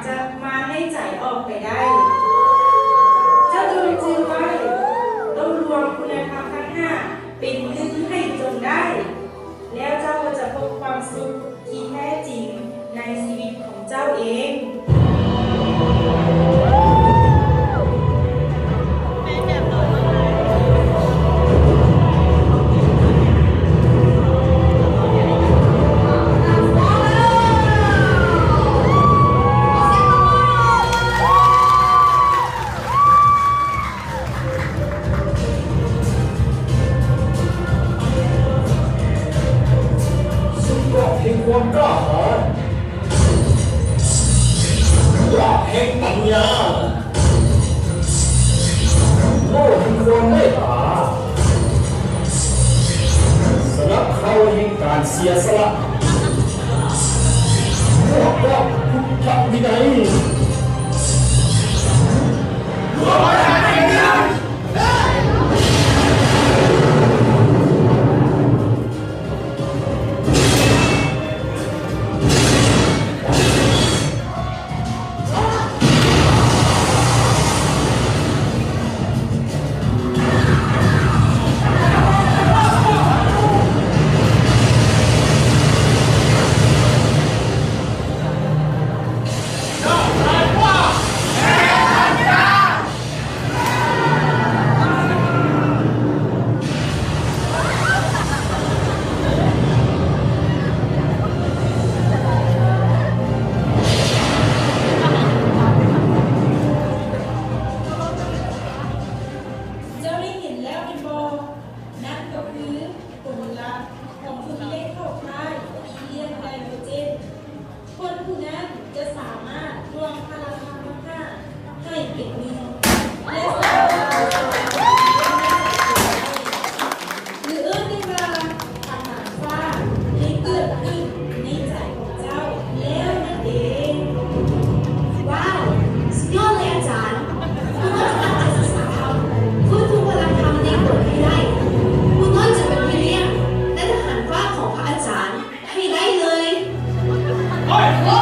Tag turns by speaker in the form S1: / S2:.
S1: จะมาให้ใจออกไปได้เจ้าจงจือไว้ต้องรวมคุณธรรมทั้งห้าเป็นหนึ่งให้จงได้แล้วเจ้าก็จะพบความสุขที่แท้จริงในชีวิตของเจ้าเอง
S2: ความกล้าหาญยอดแห่งปัญญาโล่แห่งความเมตตาสลับเขาแห่งการเสียสละพวกเราพุทธวินัย
S3: Oi!